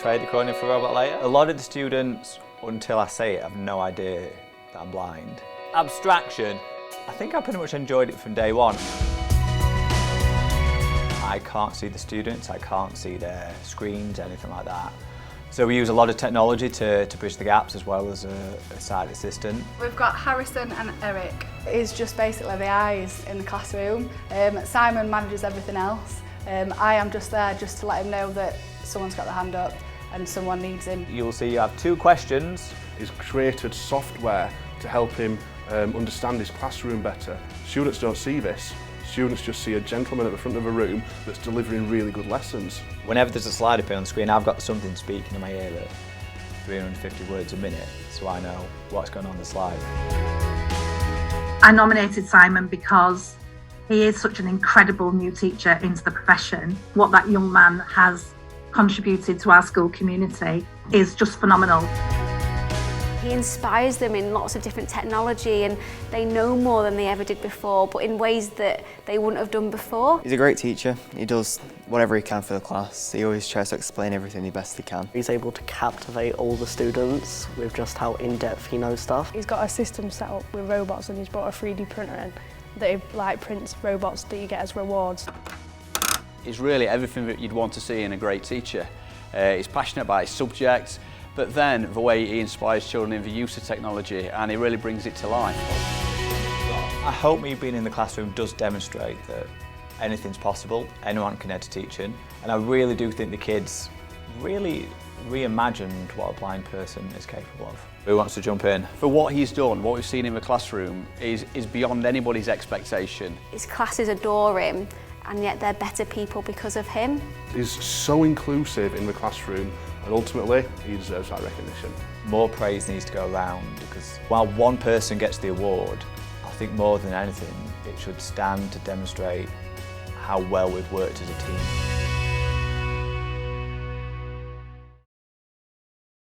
trade they're calling it for robot layer. A lot of the students, until I say it, have no idea that I'm blind. Abstraction, I think I pretty much enjoyed it from day one. I can't see the students, I can't see their screens, anything like that. So we use a lot of technology to bridge the gaps, as well as a sight assistant. We've got Harrison and Eric. He's just basically the eyes in the classroom. Simon manages everything else. I am just there just to let him know that someone's got their hand up and someone needs him. You'll see you have 2 questions. He's created software to help him understand his classroom better. Students don't see this. Students just see a gentleman at the front of a room that's delivering really good lessons. Whenever there's a slide appear on the screen, I've got something speaking in my ear at 350 words a minute, so I know what's going on the slide. I nominated Simon because he is such an incredible new teacher into the profession. What that young man has contributed to our school community is just phenomenal. He inspires them in lots of different technology, and they know more than they ever did before, but in ways that they wouldn't have done before. He's a great teacher. He does whatever he can for the class. He always tries to explain everything the best he can. He's able to captivate all the students with just how in-depth he knows stuff. He's got a system set up with robots, and he's brought a 3D printer in that he prints robots that you get as rewards. He's really everything that you'd want to see in a great teacher. He's passionate about his subject, but then the way he inspires children in the use of technology, and he really brings it to life. I hope me being in the classroom does demonstrate that anything's possible, anyone can enter teaching, and I really do think the kids really reimagined what a blind person is capable of. Who wants to jump in? For what he's done, what we've seen in the classroom is beyond anybody's expectation. His classes adore him, and yet they're better people because of him. He's so inclusive in the classroom, and ultimately he deserves that recognition. More praise needs to go around, because while one person gets the award, I think more than anything it should stand to demonstrate how well we've worked as a team.